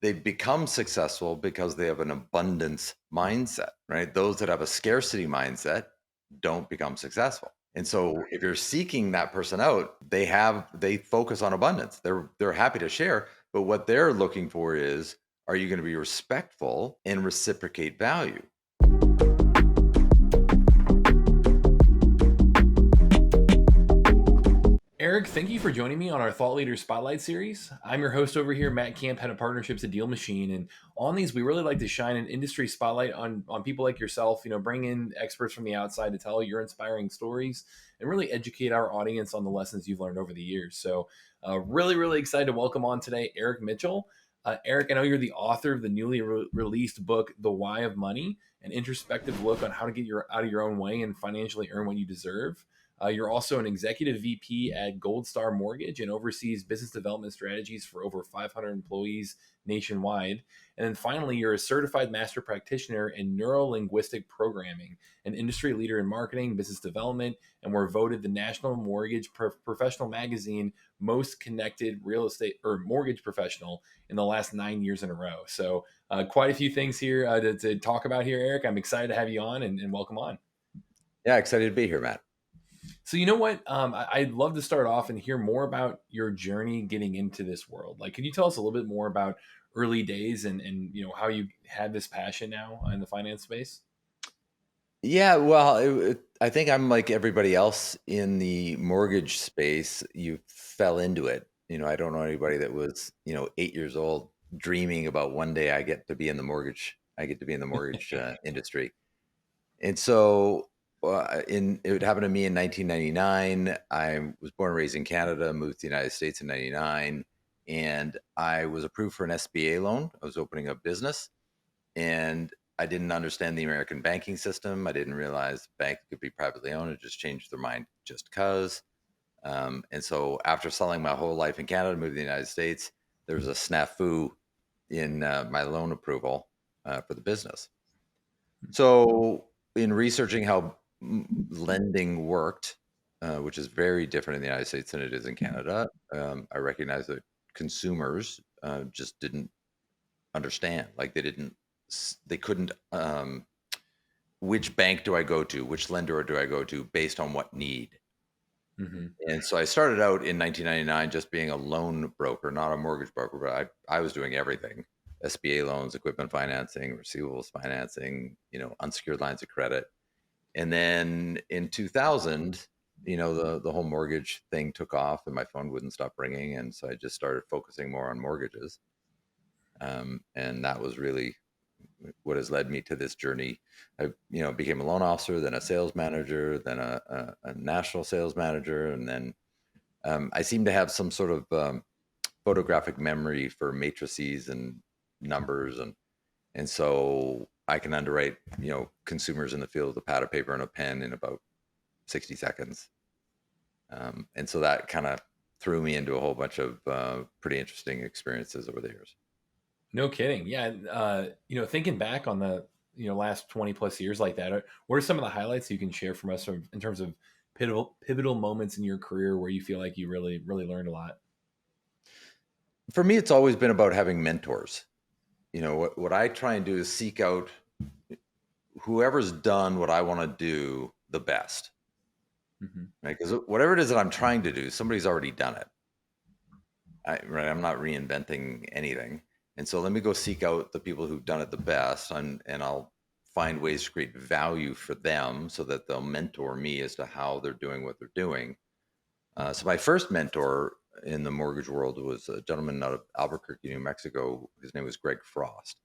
they become successful because they have an abundance mindset, right? Those that have a scarcity mindset don't become successful. And so if you're seeking that person out, they focus on abundance. They're happy to share, but what they're looking for is, are you going to be respectful and reciprocate value? Eric, thank you for joining me on our Thought Leader Spotlight series. I'm your host over here, Matt Camp, head of partnerships at DealMachine. And on these, we really like to shine an industry spotlight on people like yourself, bring in experts from the outside to tell your inspiring stories and really educate our audience on the lessons you've learned over the years. So really excited to welcome on today, Eric Mitchell. Eric, I know you're the author of the newly released book, The Why of Money, an introspective look on how to get out of your own way and financially earn what you deserve. You're also an executive VP at Gold Star Mortgage and oversees business development strategies for over 500 employees nationwide. And then finally, you're a certified master practitioner in neuro-linguistic programming, an industry leader in marketing, business development, and were voted the National Mortgage Professional Magazine most connected real estate or mortgage professional in the last 9 years in a row. So quite a few things here to talk about here, Eric. I'm excited to have you on and welcome on. Yeah, excited to be here, Matt. So you know what? I'd love to start off and hear more about your journey getting into this world. Like, can you tell us a little bit more about early days and how you had this passion now in the finance space? Yeah, well, I think I'm like everybody else in the mortgage space. You fell into it. I don't know anybody that was, 8 years old dreaming about one day I get to be in the mortgage. I get to be in the mortgage industry. And so, it happened to me in 1999. I was born and raised in Canada, moved to the United States in '99, and I was approved for an SBA loan. I was opening a business, and I didn't understand the American banking system. I didn't realize banks could be privately owned and just change their mind just because. And so, after selling my whole life in Canada, moved to the United States, there was a snafu in my loan approval for the business. So, in researching how lending worked, which is very different in the United States than it is in Canada, I recognized that consumers just didn't understand. Like they couldn't. Which bank do I go to? Which lender do I go to based on what need? Mm-hmm. And so I started out in 1999 just being a loan broker, not a mortgage broker, but I was doing everything: SBA loans, equipment financing, receivables financing, unsecured lines of credit. And then in 2000, the whole mortgage thing took off and my phone wouldn't stop ringing. And so I just started focusing more on mortgages. And that was really what has led me to this journey. I, became a loan officer, then a sales manager, then a national sales manager. And then I seem to have some sort of photographic memory for matrices and numbers. And so I can underwrite, consumers in the field with a pad of paper and a pen in about 60 seconds. And so that kind of threw me into a whole bunch of pretty interesting experiences over the years. No kidding. Yeah. Thinking back on the last 20 plus years like that, what are some of the highlights you can share from us in terms of pivotal moments in your career where you feel like you really learned a lot? For me, it's always been about having mentors. What I try and do is seek out whoever's done what I want to do the best, Mm-hmm. right? Because whatever it is that I'm trying to do, somebody's already done it. Right? I'm not reinventing anything. And so let me go seek out the people who've done it the best, and I'll find ways to create value for them so that they'll mentor me as to how they're doing what they're doing. So my first mentor in the mortgage world was a gentleman out of Albuquerque, New Mexico. His name was Greg Frost.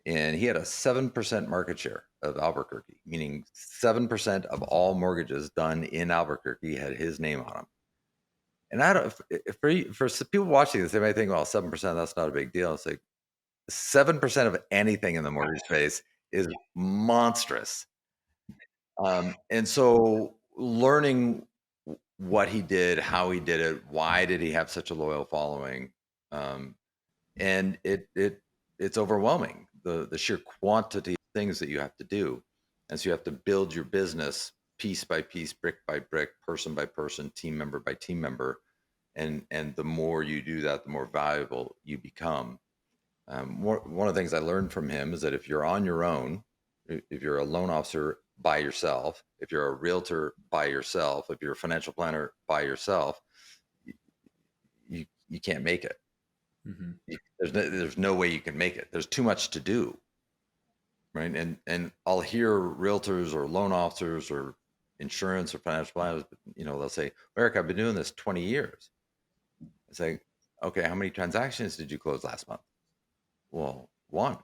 And he had a 7% market share of Albuquerque, meaning 7% of all mortgages done in Albuquerque had his name on them. And I don't, for people watching this, they may think, well, 7%, that's not a big deal. It's like 7% of anything in the mortgage space is monstrous. And so learning what he did, how he did it, why did he have such a loyal following? Um, and it's overwhelming, the sheer quantity of things that you have to do. And so you have to build your business piece by piece, brick by brick, person by person, team member by team member. And the more you do that, the more valuable you become. One of the things I learned from him is that if you're on your own, if you're a loan officer by yourself, if you're a realtor by yourself, if you're a financial planner by yourself, you can't make it. Hmm. There's no way you can make it. There's too much to do, right? And I'll hear realtors or loan officers or insurance or financial planners, they'll say, Eric, I've been doing this 20 years. It's like, okay, how many transactions did you close last month? Well, one.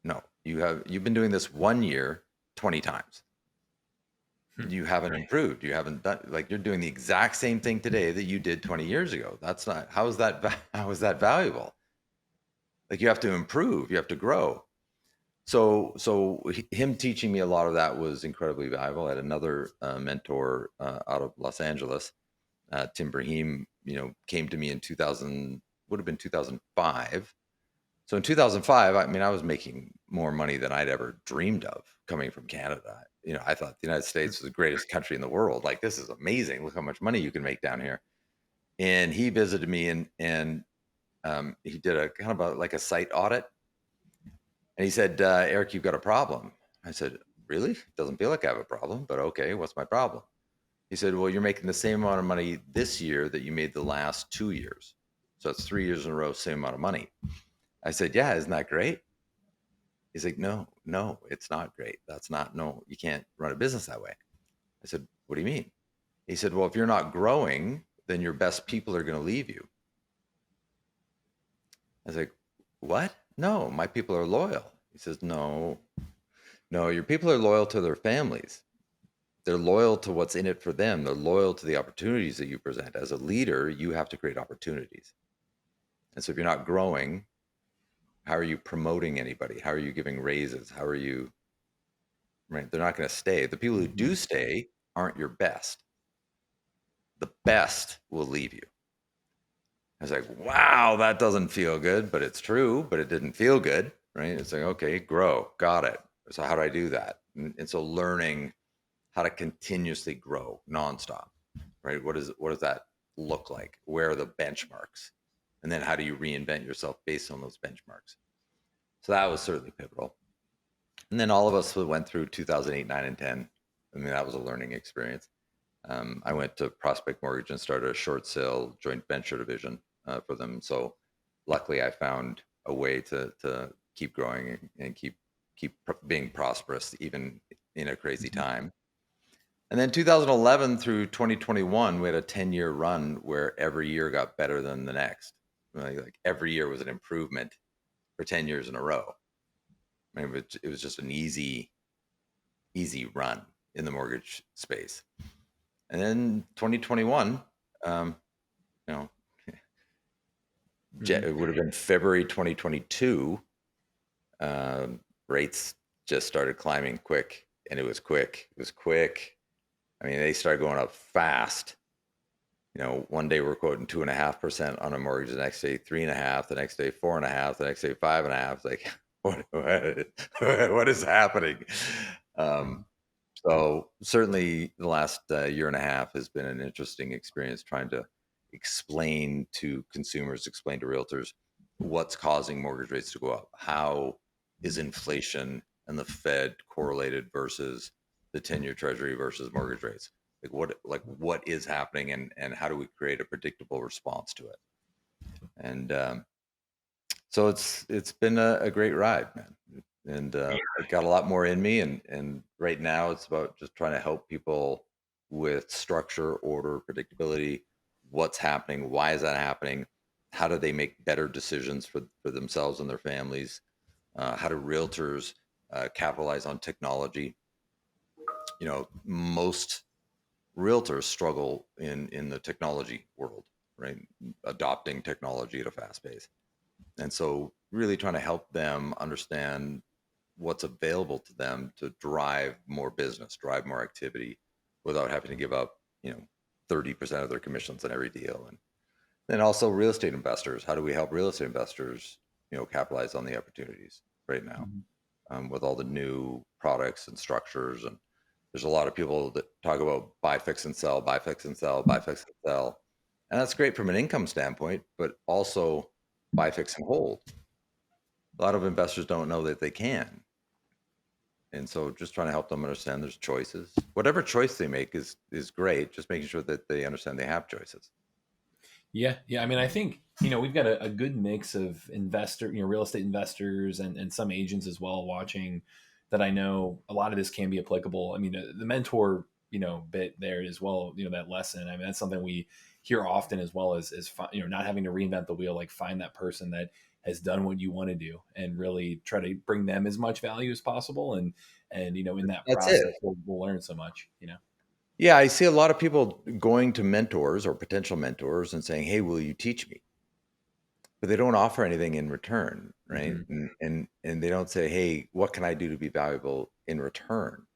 No, you've been doing this 1 year 20 times. You haven't improved. You haven't done, like, you're doing the exact same thing today that you did 20 years ago. That's not, how is that valuable? Like, you have to improve, you have to grow. So him teaching me a lot of that was incredibly valuable. I had another mentor out of Los Angeles, Tim Brahim, came to me in 2000, would have been 2005. So in 2005, I mean, I was making more money than I'd ever dreamed of coming from Canada. I thought the United States was the greatest country in the world. Like, this is amazing. Look how much money you can make down here. And he visited me, and he did a kind of like a site audit. And he said, Eric, you've got a problem. I said, really? Doesn't feel like I have a problem, but okay, what's my problem? He said, well, you're making the same amount of money this year that you made the last 2 years. So it's 3 years in a row, same amount of money. I said, yeah, isn't that great? He's like, no, no, it's not great. That's not, no, you can't run a business that way. I said, what do you mean? He said, well, if you're not growing, then your best people are going to leave you. I was like, what? No, my people are loyal. He says, no, no, your people are loyal to their families. They're loyal to what's in it for them. They're loyal to the opportunities that you present. As a leader, you have to create opportunities. And so if you're not growing, how are you promoting anybody? How are you giving raises? How are you, right? They're not going to stay. The people who do Hmm. stay aren't your best. The best will leave you. I was like, wow, that doesn't feel good, but it's true, but it didn't feel good, right? It's like, okay, grow, got it. So how do I do that? And so learning how to continuously grow nonstop, right? What does that look like? Where are the benchmarks? And then how do you reinvent yourself based on those benchmarks? So that was certainly pivotal. And then all of us went through 2008, 9, and 10. I mean, that was a learning experience. I went to Prospect Mortgage and started a short sale joint venture division for them. So luckily, I found a way to keep growing and keep being prosperous even in a crazy Hmm. time. And then 2011 through 2021, we had a 10-year run where every year got better than the next. Like every year was an improvement for 10 years in a row. I mean, it was just an easy run in the mortgage space. And then 2021, you know, Hmm. it would have been February 2022. Rates just started climbing quick, and it was quick. It was quick. I mean, they started going up fast. One day we're quoting 2.5% on a mortgage, the next day 3.5%, the next day 4.5%, the next day 5.5%. It's like, what is happening? Um, So certainly the last year and a half has been an interesting experience trying to explain to consumers, explain to realtors what's causing mortgage rates to go up. How is inflation and the Fed correlated versus the 10-year treasury versus mortgage rates? What is happening, and how do we create a predictable response to it? And so it's been a great ride, man. And I got a lot more in me, and right now it's about just trying to help people with structure, order, predictability. What's happening? Why is that happening? How do they make better decisions for themselves and their families? How do realtors capitalize on technology? Most realtors struggle in the technology world, right? Adopting technology at a fast pace. And so really trying to help them understand what's available to them to drive more business, drive more activity without having to give up, 30% of their commissions on every deal. And then also real estate investors. How do we help real estate investors, capitalize on the opportunities right now Hmm. with all the new products and structures? And there's a lot of people that talk about buy, fix, and sell, buy, fix, and sell, buy, fix, and sell. And that's great from an income standpoint, but also buy, fix, and hold. A lot of investors don't know that they can. And so just trying to help them understand there's choices. Whatever choice they make is great. Just making sure that they understand they have choices. Yeah, yeah. I mean, I think we've got a good mix of real estate investors and some agents as well watching. That I know a lot of this can be applicable. I mean, the mentor bit there as well. That lesson. I mean, that's something we hear often as well as not having to reinvent the wheel. Like find that person that has done what you want to do and really try to bring them as much value as possible. And in that That's it. process, we'll learn so much. Yeah, I see a lot of people going to mentors or potential mentors and saying, "Hey, will you teach me?" But they don't offer anything in return, right? Hmm. And they don't say, "Hey, what can I do to be valuable in return?"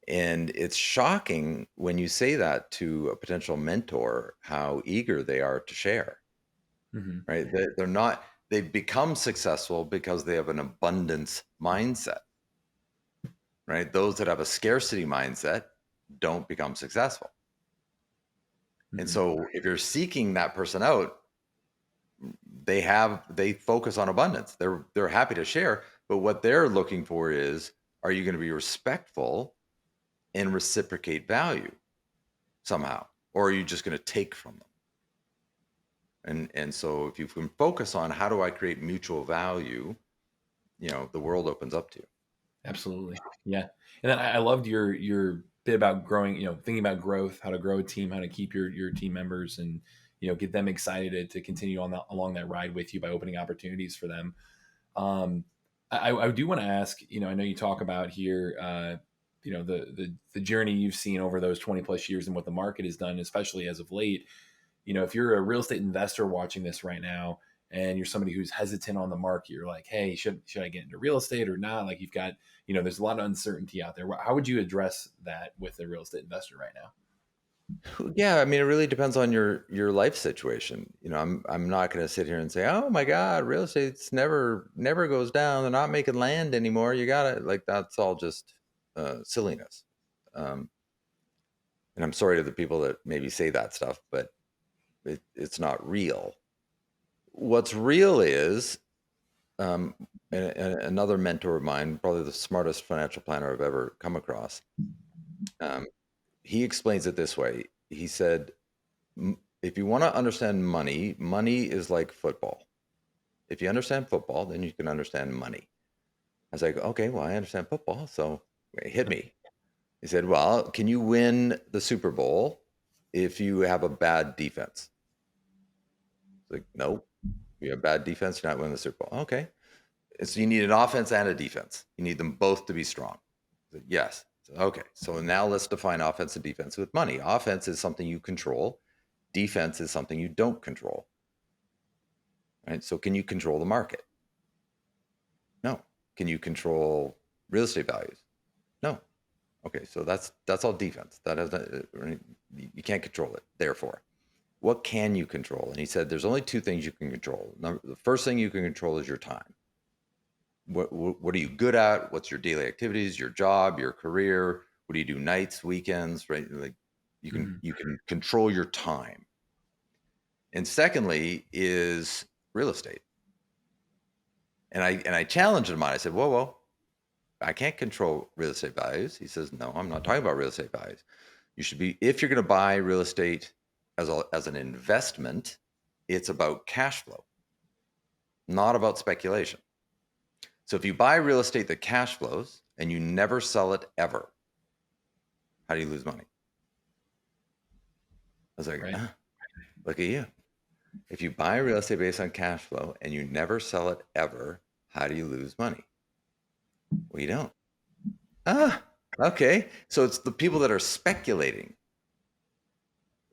And it's shocking when you say that to a potential mentor, how eager they are to share, Hmm. right? They're not, they've become successful because they have an abundance mindset, right? Those that have a scarcity mindset don't become successful. And Hmm. so if you're seeking that person out, they focus on abundance. They're happy to share, but what they're looking for is, are you going to be respectful and reciprocate value somehow? Or are you just going to take from them? And so if you can focus on how do I create mutual value, the world opens up to you. Absolutely. Yeah. And then I loved your bit about growing, thinking about growth, how to grow a team, how to keep your team members and, get them excited to continue along that ride with you by opening opportunities for them. Um, I do want to ask, I know you talk about here, the journey you've seen over those 20 plus years and what the market has done, especially as of late. If you're a real estate investor watching this right now and you're somebody who's hesitant on the market, you're like, hey, should I get into real estate or not? Like you've got, there's a lot of uncertainty out there. How would you address that with a real estate investor right now? Yeah, I mean, it really depends on your life situation. I'm not going to sit here and say, "Oh my God, real estate's never goes down. They're not making land anymore." You got to like that's all just silliness. Um, and I'm sorry to the people that maybe say that stuff, but it's not real. What's real is um, another mentor of mine, probably the smartest financial planner I've ever come across. Um, he explains it this way. He said, If you want to understand money, money is like football. If you understand football, then you can understand money." I was like, "Okay, well, I understand football, so hit me." He said, "Well, can you win the Super Bowl if you have a bad defense?" It's like, "Nope. You have bad defense, you're not winning the Super Bowl." "Okay. So you need an offense and a defense. You need them both to be strong." I said, "Yes." So, okay. So now let's define offense and defense with money. Offense is something you control. Defense is something you don't control. Right? So can you control the market? No. Can you control real estate values? No. Okay. So that's all defense. That has right? You can't control it. Therefore, what can you control? And he said there's only two things you can control. The first thing you can control is your time. What are you good at? What's your daily activities, your job, your career? What do you do nights, weekends, right? Like Hmm. you can control your time. And secondly is real estate. And I challenged him on it. I said, whoa, I can't control real estate values. He says, no, I'm not talking about real estate values. You should be, if you're going to buy real estate as an investment, it's about cash flow, not about speculation. So if you buy real estate that cash flows and you never sell it ever, how do you lose money? I was like, Right. look at you. If you buy real estate based on cash flow and you never sell it ever, how do you lose money? Well, you don't. Ah, okay. So it's the people that are speculating.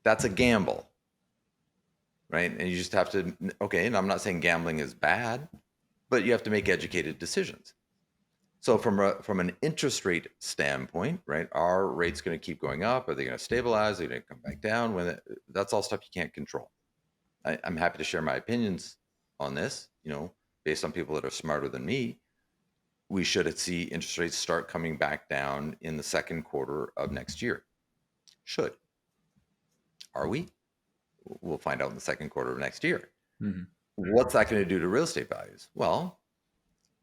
That's a gamble, right? And you just have to, okay. And I'm not saying gambling is bad, but you have to make educated decisions. So from an interest rate standpoint, right? Are rates going to keep going up? Are they going to stabilize? Are they going to come back down? That's all stuff you can't control. I'm happy to share my opinions on this. Based on people that are smarter than me, we should see interest rates start coming back down in the second quarter of next year. Should. Are we? We'll find out in the second quarter of next year. Hmm. what's that going to do to real estate values? Well,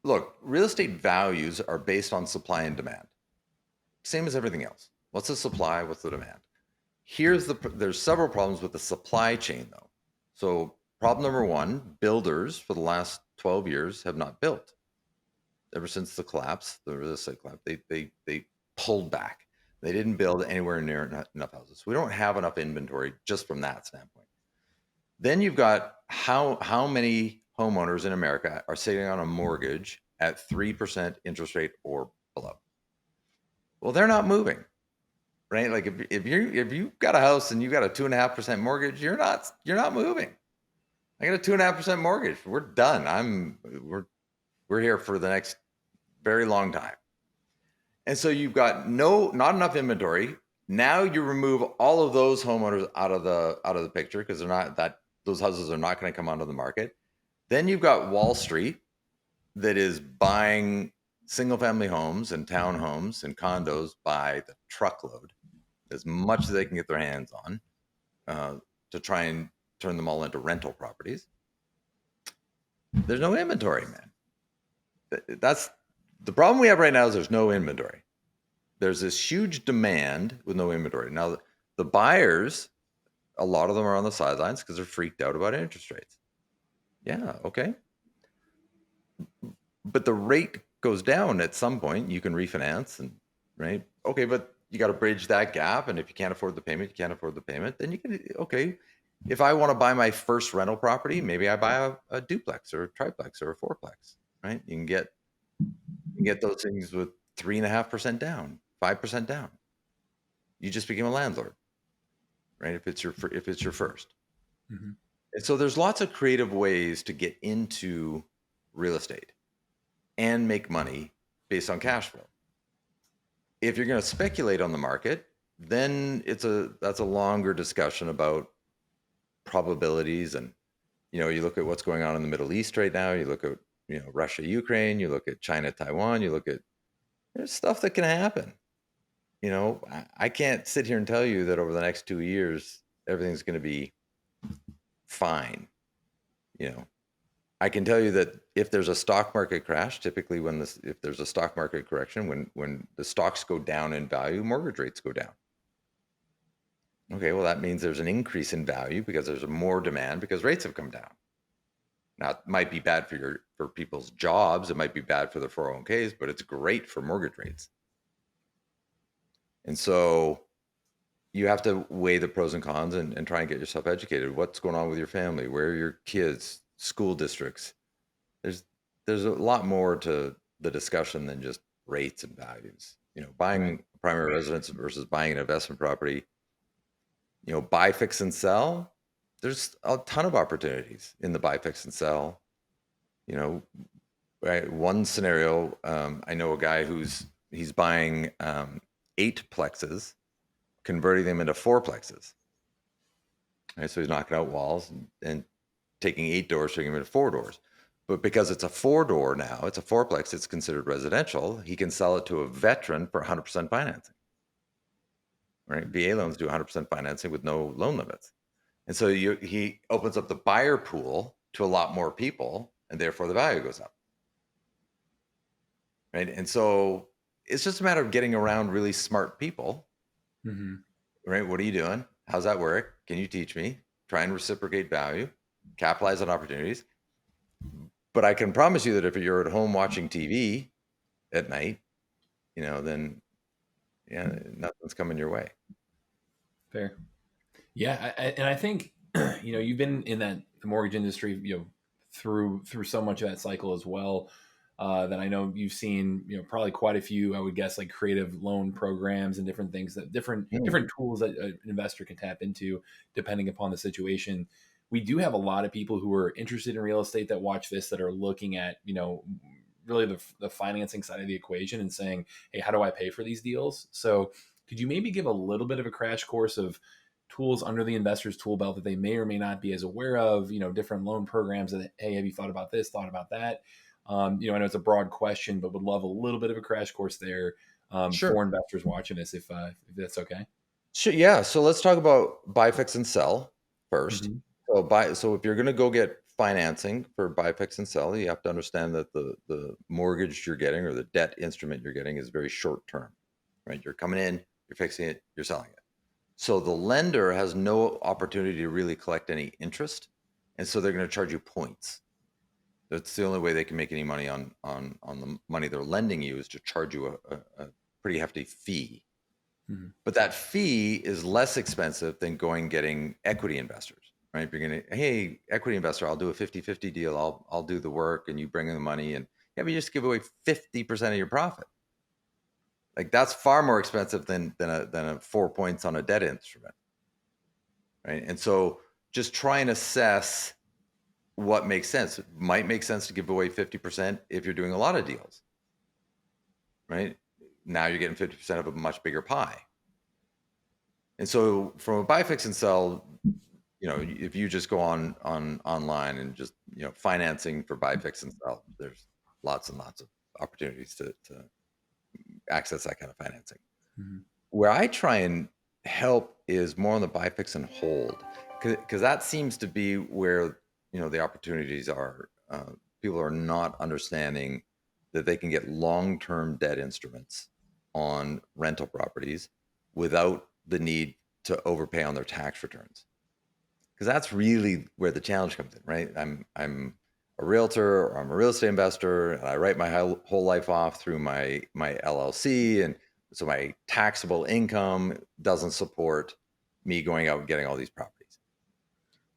look, real estate values are based on supply and demand, same as everything else. What's the supply? What's the demand? There's several problems with the supply chain though. So problem number one, builders for the last 12 years have not built. Ever since the collapse, the real estate collapse, they pulled back. They didn't build anywhere near enough houses. We don't have enough inventory just from that standpoint. Then you've got how many homeowners in America are sitting on a mortgage at 3% interest rate or below? Well, they're not moving, right? Like if you've got a house and you've got a 2.5% mortgage, you're not moving. I got a 2.5% mortgage. We're done. We're here for the next very long time. And so you've got not enough inventory. Now you remove all of those homeowners out of the picture because those houses are not going to come onto the market. Then you've got Wall Street that is buying single family homes and townhomes and condos by the truckload, as much as they can get their hands on, to try and turn them all into rental properties. There's no inventory, man. That's the problem we have right now is there's no inventory. There's this huge demand with no inventory. Now, the buyers, a lot of them are on the sidelines because they're freaked out about interest rates. Yeah, okay. But the rate goes down at some point. You can refinance and right. Okay, but you got to bridge that gap. And if you can't afford the payment, you can't afford the payment. Then you can okay. If I want to buy my first rental property, maybe I buy a duplex or a triplex or a fourplex. Right? You can get those things with 3.5% down, 5% down. You just became a landlord, right? If it's your first. Mm-hmm. And so there's lots of creative ways to get into real estate and make money based on cash flow. If you're going to speculate on the market, then that's a longer discussion about probabilities. And you look at what's going on in the Middle East right now. You look at Russia, Ukraine. You look at China, Taiwan. You look at there's stuff that can happen. I can't sit here and tell you that over the next 2 years everything's going to be fine. I can tell you that if there's a stock market crash, typically if there's a stock market correction, when the stocks go down in value, mortgage rates go down. Okay, well that means there's an increase in value because there's more demand because rates have come down. Now it might be bad for people's jobs, it might be bad for their 401ks, but it's great for mortgage rates. And so you have to weigh the pros and cons and try and get yourself educated. What's going on with your family? Where are your kids? School districts? There's a lot more to the discussion than just rates and values. Buying a primary residence versus buying an investment property. Buy, fix, and sell. There's a ton of opportunities in the buy, fix, and sell. Right? One scenario, I know a guy he's buying 8 plexes, converting them into 4plexes. Right? So he's knocking out walls and taking 8 doors, turning them into 4 doors. But because it's a 4-door now, it's a 4plex, it's considered residential, he can sell it to a veteran for 100% financing. Right? VA loans do 100% financing with no loan limits. And so he opens up the buyer pool to a lot more people, and therefore the value goes up. Right? And so it's just a matter of getting around really smart people. Mm-hmm. Right? What are you doing? How's that work? Can you teach me? Try and reciprocate value, capitalize on opportunities. But I can promise you that if you're at home watching TV at night, then nothing's coming your way. Fair. Yeah, and I think you've been in the mortgage industry through so much of that cycle as well. That I know you've seen probably quite a few, I would guess, like creative loan programs and different things that different tools that an investor can tap into depending upon the situation. We do have a lot of people who are interested in real estate that watch this that are looking at really the financing side of the equation and saying, hey, how do I pay for these deals? So could you maybe give a little bit of a crash course of tools under the investor's tool belt that they may or may not be as aware of, different loan programs that, hey, have you thought about this, thought about that? I know it's a broad question, but would love a little bit of a crash course there Sure. for investors watching this, if that's okay. Sure. Yeah. So let's talk about buy, fix, and sell first. Mm-hmm. So if you're going to go get financing for buy, fix, and sell, you have to understand that the mortgage you're getting or the debt instrument you're getting is very short term, right? You're coming in, you're fixing it, you're selling it. So the lender has no opportunity to really collect any interest, and so they're going to charge you points. That's the only way they can make any money on the money they're lending you, is to charge you a pretty hefty fee. Mhm. But that fee is less expensive than getting equity investors, right? If you're going to, hey, equity investor, I'll do a 50-50 deal. I'll do the work and you bring in the money, and yeah, but you just give away 50% of your profit. Like, that's far more expensive than a 4 points on a debt instrument, right? And so just try and assess what makes sense. It might make sense to give away 50% if you're doing a lot of deals, right? Now you're getting 50% of a much bigger pie. And so from a buy, fix, and sell, if you just go on online and just, financing for buy, fix, and sell, there's lots and lots of opportunities to access that kind of financing. Mhm. Where I try and help is more on the buy, fix, and hold, because that seems to be where the opportunities are. People are not understanding that they can get long-term debt instruments on rental properties without the need to overpay on their tax returns, because that's really where the challenge comes in, right? I'm a realtor, or I'm a real estate investor, and I write my whole life off through my LLC, and so my taxable income doesn't support me going out and getting all these properties.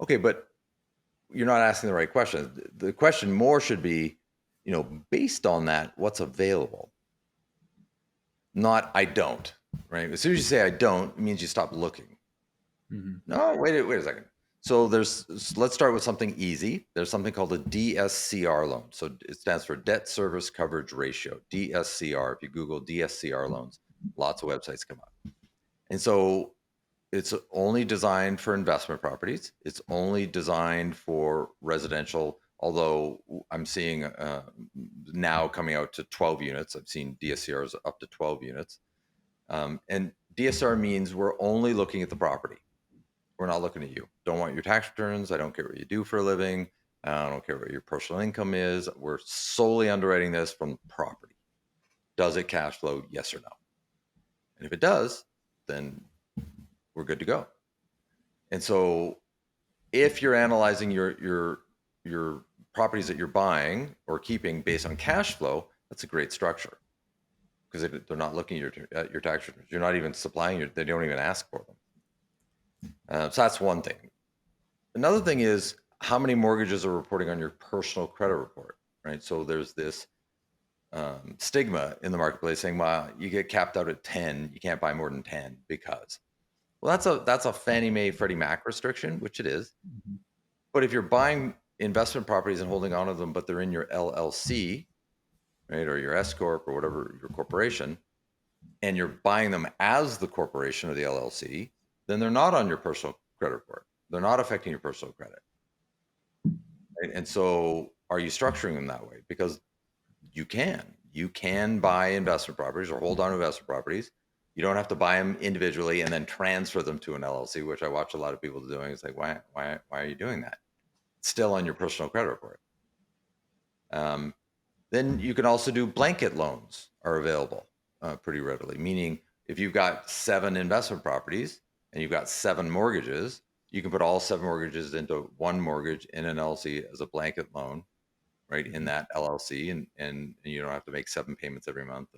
Okay, but you're not asking the right question. The question more should be, based on that, what's available? Not I don't, right? As soon as you say I don't, it means you stop looking. Mhm. No, wait a second. So let's start with something easy. There's something called a DSCR loan. So it stands for debt service coverage ratio, DSCR. If you Google DSCR loans, lots of websites come up. And so it's only designed for investment properties. It's only designed for residential, although I'm seeing now coming out to 12 units. I've seen DSCRs up to 12 units. And DSCR means we're only looking at the property. We're not looking at you. Don't want your tax returns. I don't care what you do for a living. I don't care what your personal income is. We're solely underwriting this from property. Does it cash flow? Yes or no? And if it does, then we're good to go. And so if you're analyzing your properties that you're buying or keeping based on cash flow, that's a great structure, because they're not looking at your tax returns. You're not even supplying they don't even ask for them. So that's one thing. Another thing is how many mortgages are reporting on your personal credit report, right? So there's this stigma in the marketplace saying, well, you get capped out at 10, you can't buy more than 10 because, well, that's a Fannie Mae Freddie Mac restriction, which it is. Mhm. But if you're buying investment properties and holding on to them, but they're in your LLC, right, or your S corp or whatever, your corporation, and you're buying them as the corporation or the LLC, then they're not on your personal credit report. They're not affecting your personal credit. Right? And so are you structuring them that way? Because you can buy investment properties or hold on to investment properties. You don't have to buy them individually and then transfer them to an LLC, which I watch a lot of people doing. It's like, why are you doing that? It's still on your personal credit report. Um, then you can also do blanket loans, are available pretty readily. Meaning, if you've got 7 investment properties and you've got 7 mortgages, you can put all 7 mortgages into one mortgage in an LLC as a blanket loan, right, in Mhm. that LLC, and you don't have to make 7 payments every month,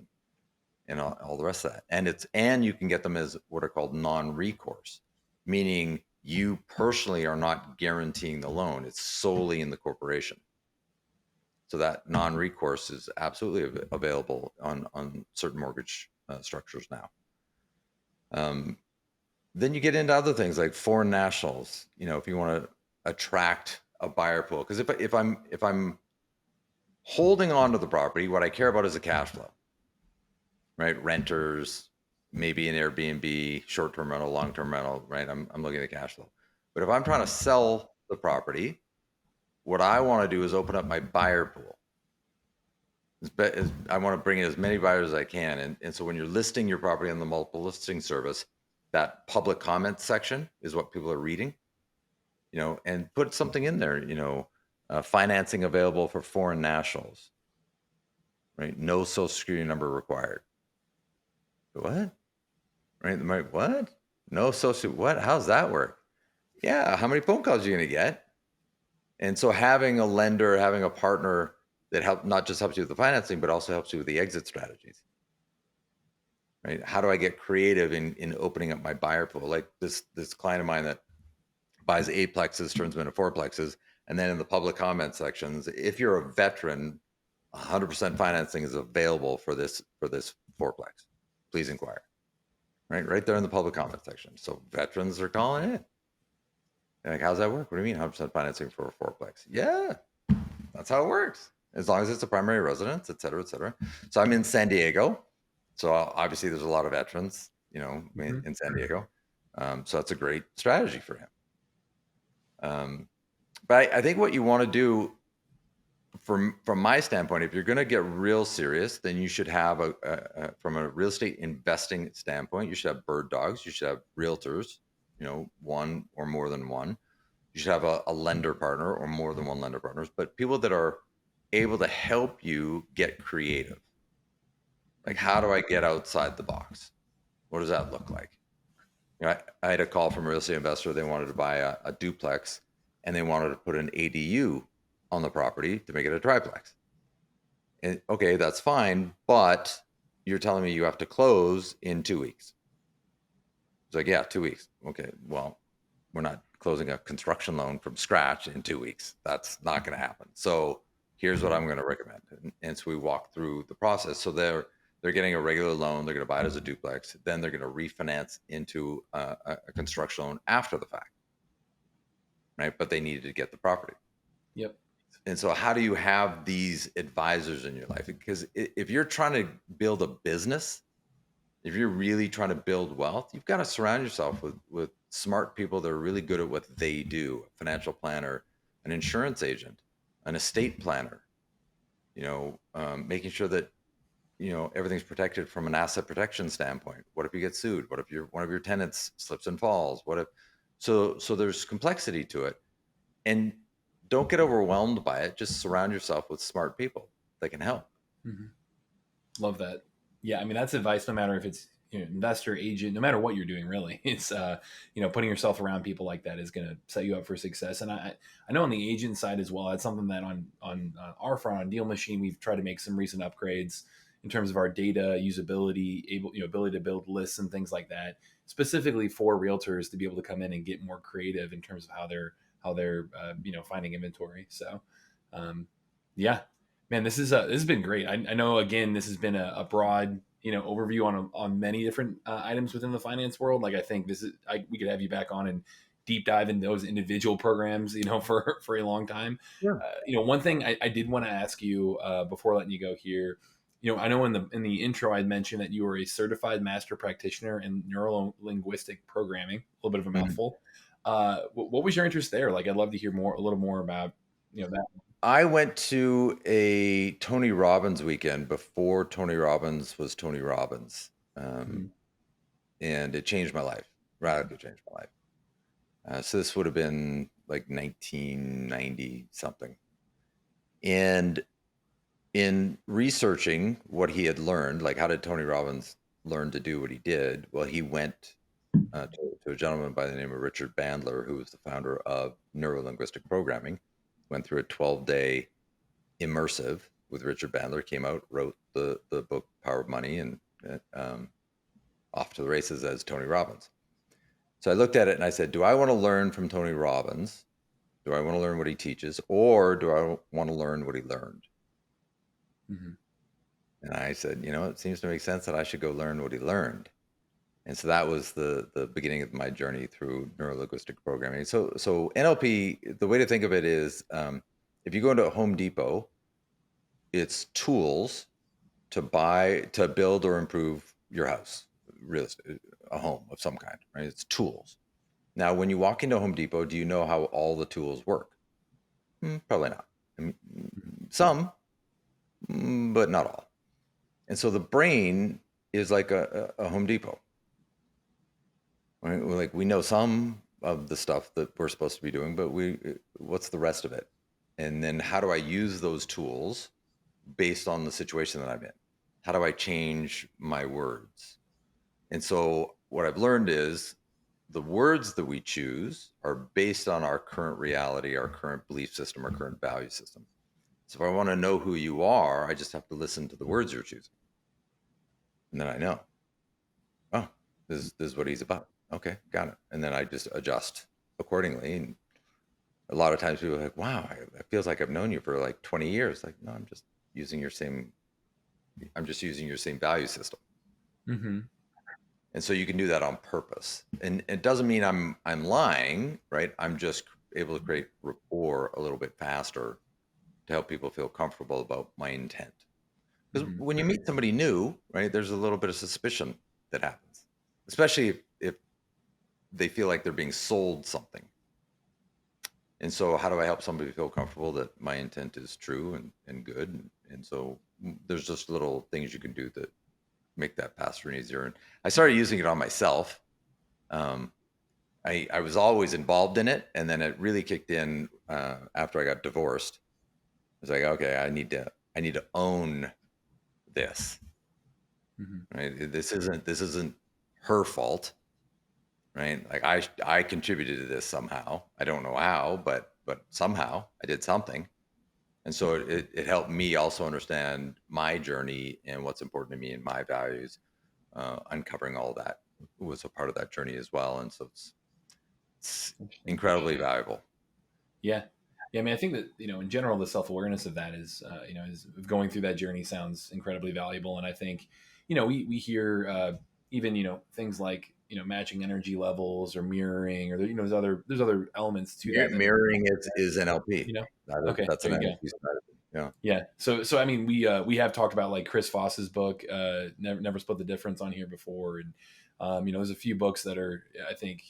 and all the rest of that. And you can get them as what are called non-recourse, meaning you personally are not guaranteeing the loan. It's solely in the corporation. So that non-recourse is absolutely available on certain mortgage structures now. Um, then you get into other things like foreign nationals. If you want to attract a buyer pool, because if I'm holding on to the property, what I care about is the cash flow, right? Renters, maybe an Airbnb, short-term rental, long-term rental, right? I'm looking at the cash flow. But if I'm trying to sell the property, what I want to do is open up my buyer pool. I want to bring in as many buyers as I can. And so when you're listing your property on the multiple listing service, that public comment section is what people are reading, and put something in there, Financing available for foreign nationals, right? No social security number required. What? Right? I'm like, what? No social, what? How's that work? Yeah, how many phone calls are you going to get? And so having a lender, having a partner that not just helps you with the financing, but also helps you with the exit strategies, right? How do I get creative in opening up my buyer pool? Like this client of mine that buys eightplexes, turns them into fourplexes, and then in the public comment sections, if you're a veteran, 100% financing is available for this fourplex. Please inquire. Right there in the public comment section. So veterans are calling in. They're like, how's that work? What do you mean 100% financing for a fourplex? Yeah, that's how it works. As long as it's a primary residence, et cetera, et cetera. So I'm in San Diego. So obviously there's a lot of veterans, Mm-hmm. in San Diego. So that's a great strategy for him. But I think what you want to do from my standpoint, if you're going to get real serious, then you should have from a real estate investing standpoint, you should have bird dogs, you should have realtors, one or more than one. You should have a lender partner or more than one lender partners, but people that are able to help you get creative. Like, Mm-hmm. how do I get outside the box? What does that look like? I had a call from a real estate investor. They wanted to buy a duplex and they wanted to put an ADU on the property to make it a triplex. And okay, that's fine, but you're telling me you have to close in 2 weeks. It's like, yeah, 2 weeks. Okay, well, we're not closing a construction loan from scratch in 2 weeks. That's not going to happen. So here's what Mm-hmm. I'm going to recommend. And so we walk through the process. So they're getting a regular loan. They're going to buy it as a duplex. Then they're going to refinance into a construction loan after the fact, right? But they needed to get the property. Yep. And so how do you have these advisors in your life? Because if you're trying to build a business, if you're really trying to build wealth, you've got to surround yourself with smart people that are really good at what they do. A financial planner, an insurance agent, an estate planner, making sure that everything's protected from an asset protection standpoint. What if you get sued? What if one of your tenants slips and falls? What if so there's complexity to it. And don't get overwhelmed by it. Just surround yourself with smart people that can help. Mm-hmm. Love that. Yeah, I mean that's advice no matter if it's investor, agent, no matter what you're doing really. It's putting yourself around people like that is going to set you up for success. And I know on the agent side as well, that's something that on our front on DealMachine we've tried to make some recent upgrades in terms of our data usability, ability to build lists and things like that, specifically for realtors to be able to come in and get more creative in terms of how they're finding inventory. So yeah, man, this has been great. I know again this has been a broad overview on many different items within the finance world. Like I think we could have you back on and deep dive into those individual programs for a long time. Yeah. One thing I did want to ask you before letting you go here. I know in the intro I mentioned that you were a certified master practitioner in neuro linguistic programming. A little bit of a Mhm. mouthful. What was your interest there? Like, I'd love to hear a little more about that. I went to a Tony Robbins weekend before Tony Robbins was Tony Robbins. Mhm. And it changed my life, radically changed my life. So this would have been like 1990 something. And in researching what he had learned, like how did Tony Robbins learn to do what he did? Well, he went to a gentleman by the name of Richard Bandler, who was the founder of neurolinguistic programming, went through a 12-day immersive with Richard Bandler, came out, wrote the book Power of Money, and off to the races as Tony Robbins. So I looked at it and I said, do I want to learn from Tony Robbins? Do I want to learn what he teaches? Or do I want to learn what he learned? Mhm. And I said, it seems to make sense that I should go learn what he learned. And so that was the beginning of my journey through neurolinguistic programming. So NLP, the way to think of it is, if you go into a Home Depot, it's tools to build or improve your house, real estate, a home of some kind, right? It's tools. Now, when you walk into Home Depot, do you know how all the tools work? Probably not. I mean, some, but not all. And so the brain is like a Home Depot. Right? Like we know some of the stuff that we're supposed to be doing, but what's the rest of it? And then how do I use those tools based on the situation that I'm in? How do I change my words? And so what I've learned is the words that we choose are based on our current reality, our current belief system, our current value system. So if I want to know who you are, I just have to listen to the words you're choosing. And then I know, oh, this is what he's about. Okay, got it. And then I just adjust accordingly. And a lot of times people are like, wow, it feels like I've known you for like 20 years. Like, no, using your same, I'm just using your same value system. Mm-hmm. And so you can do that on purpose. And it doesn't mean I'm lying, right? I'm just able to create rapport a little bit faster to help people feel comfortable about my intent. Because Mm-hmm. when you meet somebody new, right, there's a little bit of suspicion that happens, especially if they feel like they're being sold something. And so, how do I help somebody feel comfortable that my intent is true and good? And so, there's just little things you can do that make that faster and easier. And I started using it on myself. Um, I was always involved in it, and then it really kicked in after I got divorced. It's like, okay, I need to own this. Mm-hmm. Right? This isn't her fault, right? Like I contributed to this somehow. I don't know how, but somehow I did something. And so it helped me also understand my journey and what's important to me and my values. Uncovering all that was a part of that journey as well. And so it's Interesting. incredibly valuable. Yeah. Yeah. I mean, I think that, in general, the self awareness of that is, is going through that journey sounds incredibly valuable. And I think, we hear even, things like, matching energy levels or mirroring or, there's other elements to that Mirroring is NLP. you know, okay, That's there an you go. NLP strategy. Yeah. Yeah. So I mean, we have talked about like Chris Voss's book, Never Split the Difference on here before. And, there's a few books that are, I think,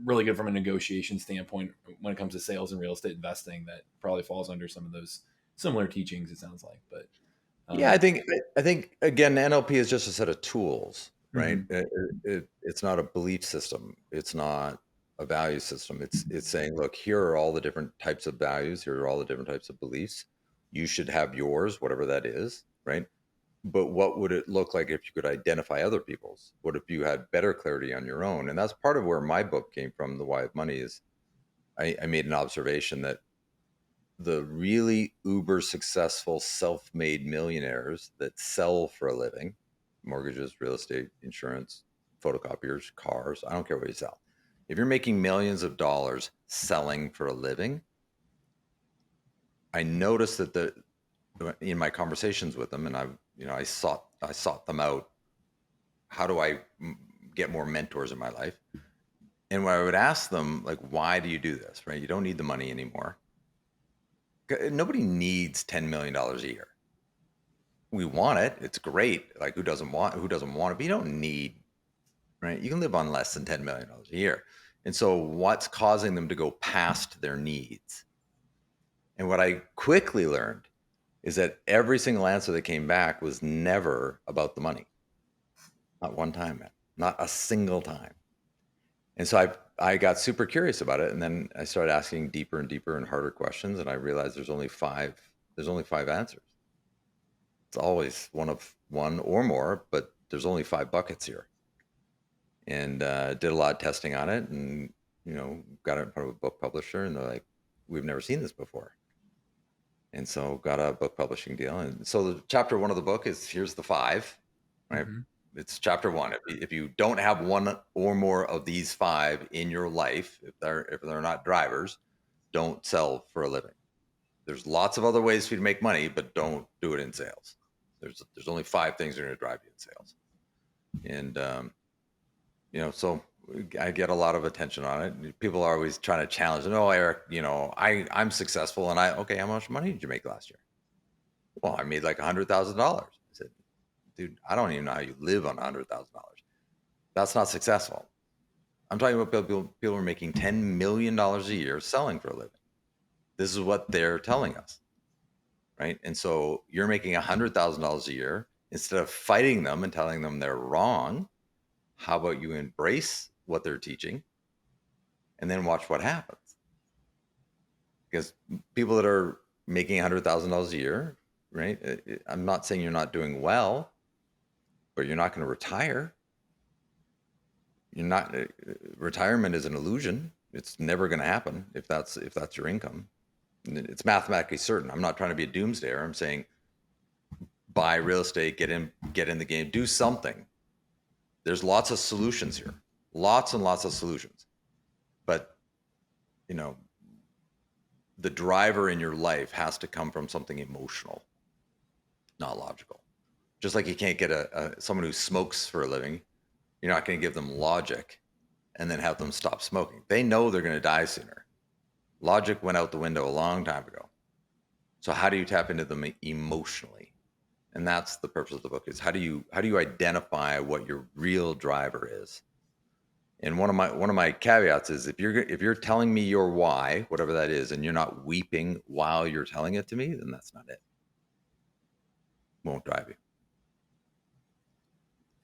really good from a negotiation standpoint when it comes to sales and real estate investing that probably falls under some of those similar teachings, it sounds like. But Yeah, um, I think again, NLP is just a set of tools, right? mhm, It's not a belief system. It's not a value system. It's saying, look, here are all the different types of values. Here are all the different types of beliefs. You should have yours, whatever that is, right? But what would it look like if you could identify other people's? What if you had better clarity on your own? And that's part of where my book came from. The Why of Money is I made an observation that the really uber successful self-made millionaires that sell for a living, mortgages, real estate, insurance, photocopiers, cars, I don't care what you sell, if you're making millions of dollars selling for a living, I noticed that the in my conversations with them, and I sought them out, how do I get more mentors in my life? And when I would ask them, like, why do you do this, right? You don't need the money anymore. Nobody needs $10 million a year. We want it. It's great. Like who doesn't want it? But you don't need, right? You can live on less than $10 million a year. And so what's causing them to go past their needs? And what I quickly learned is that every single answer that came back was never about the money. Not one time, man. Not a single time. And so I got super curious about it. And then I started asking deeper and deeper and harder questions. And I realized there's only five answers. It's always one or more, but there's only five buckets here. And did a lot of testing on it, and got it in front of a book publisher, and they're like, "We've never seen this before." And so got a book publishing deal. And so the chapter one of the book is here's the five, right? mhm. It's chapter one. If you don't have one or more of these five in your life, if they're not drivers, don't sell for a living. There's lots of other ways for you to make money, but don't do it in sales. There's only five things that are going to drive you in sales. And so I get a lot of attention on it. People are always trying to challenge. No, Eric, I'm successful, and okay. How much money did you make last year? Well, I made like $100,000. I said, dude, I don't even know how you live on $100,000. That's not successful. I'm talking about people who are making $10 million a year selling for a living. This is what they're telling us, right? And so you're making $100,000 a year. Instead of fighting them and telling them they're wrong, how about you embrace what they're teaching and then watch what happens? because people that are making $100,000 a year, right? I'm not saying you're not doing well, but you're not going to retire. You're not. Retirement is an illusion. It's never going to happen if that's your income. It's mathematically certain. I'm not trying to be a doomsdayer. I'm saying buy real estate, get in the game, do something. There's lots of solutions here, lots and lots of solutions. But you know, the driver in your life has to come from something emotional, not logical. Just like you can't get someone who smokes for a living, you're not going to give them logic and then have them stop smoking. They know they're going to die sooner. Logic went out the window a long time ago. So how do you tap into them emotionally? And that's the purpose of the book, is how do you identify what your real driver is? And one of my caveats is, if you're telling me your why, whatever that is, and you're not weeping while you're telling it to me, then that's not it. Won't drive you.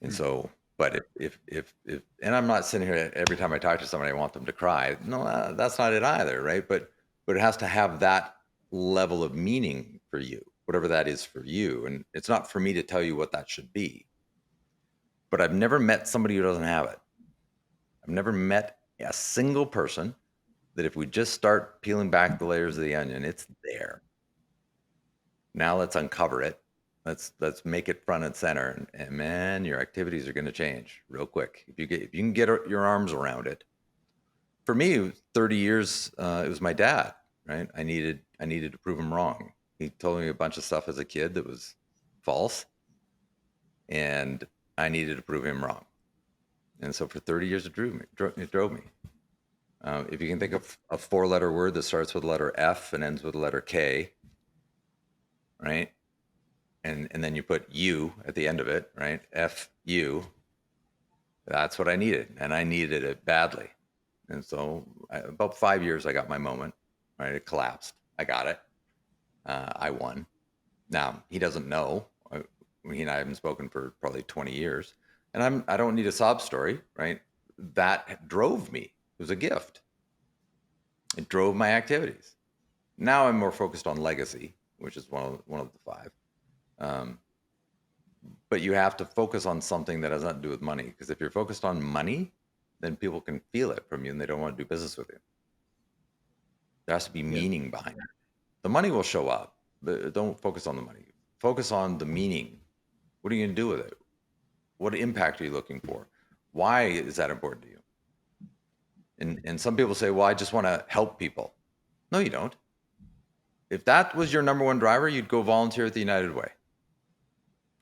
And Hmm. so, but if and I'm not sitting here every time I talk to somebody I want them to cry. No, that's not it either, right? But it has to have that level of meaning for you, whatever that is for you. And it's not for me to tell you what that should be. But I've never met somebody who doesn't have it. I've never met a single person that, if we just start peeling back the layers of the onion, it's there. Now let's uncover it. Let's make it front and center, and man, your activities are going to change real quick if you can get your arms around it. For me, it was 30 years. It was my dad, right? I needed to prove him wrong. He told me a bunch of stuff as a kid that was false, and I needed to prove him wrong. And so for 30 years, it drove me. If you can think of a four-letter word that starts with the letter F and ends with the letter K, right? And then you put U at the end of it, right? FU. That's what I needed, and I needed it badly. And so, about 5 years, I got my moment. Right, it collapsed. I got it. I won. Now he doesn't know. He and I haven't spoken for probably 20 years, and I don't need a sob story, right? That drove me. It was a gift. It drove my activities. Now I'm more focused on legacy, which is one of the five. Um, but you have to focus on something that has nothing to do with money, because if you're focused on money, then people can feel it from you and they don't want to do business with you. There has to be Yeah. meaning behind it. The money will show up, but don't focus on the money. Focus on the meaning. What are you going to do with it? What impact are you looking for? Why is that important to you? And some people say, well, I just want to help people. No, you don't. If that was your number one driver, you'd go volunteer at the United Way.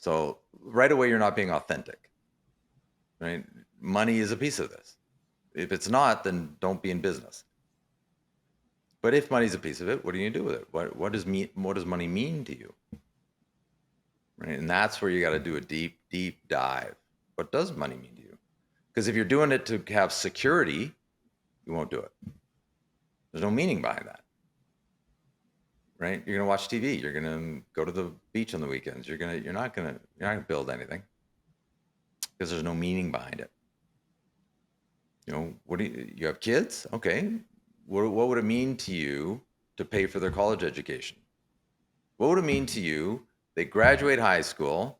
So right away, you're not being authentic, right? Money is a piece of this. If it's not, then don't be in business. But if money's a piece of it, what are you gonna do with it? What does money mean to you? Right? And that's where you got to do a deep, deep dive. What does money mean to you? Because if you're doing it to have security, you won't do it. There's no meaning behind that. Right? You're gonna watch TV. You're gonna go to the beach on the weekends. You're not gonna build anything because there's no meaning behind it. What do you have kids? Okay. What would it mean to you to pay for their college education? What would it mean to you? They graduate high school,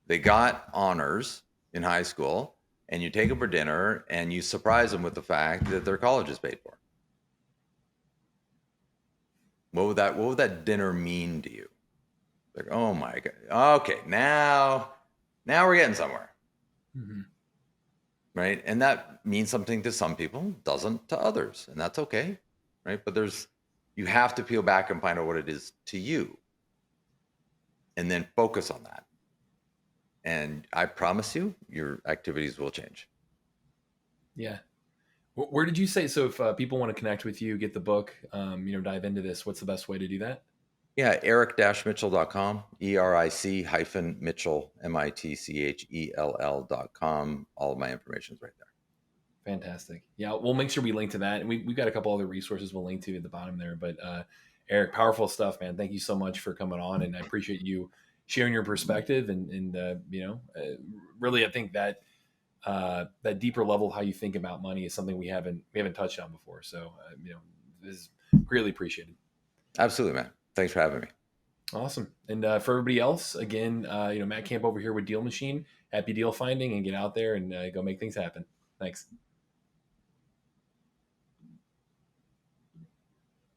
they got honors in high school, and you take them for dinner and you surprise them with the fact that their college is paid for. What would that dinner mean to you? Like, oh my God. Okay, now we're getting somewhere. Hmm. Right? And that means something to some people, doesn't to others, and that's okay, right? But you have to peel back and find out what it is to you, and then focus on that. And I promise you, your activities will change. Yeah. Where did you say? So if people want to connect with you, get the book, dive into this, what's the best way to do that? Yeah, eric-mitchell.com, ERIC-Mitchell, MITCHELL.com. All of my information is right there. Fantastic. Yeah, we'll make sure we link to that, and we've got a couple other resources we'll link to at the bottom there. But Eric, powerful stuff, man. Thank you so much for coming on, and I appreciate you sharing your perspective. And really, I think that that deeper level of how you think about money is something we haven't touched on before. So this is greatly appreciated. Absolutely, man. Thanks for having me. Awesome. And for everybody else, again, Matt Camp over here with Deal Machine. Happy deal finding and get out there and go make things happen. Thanks.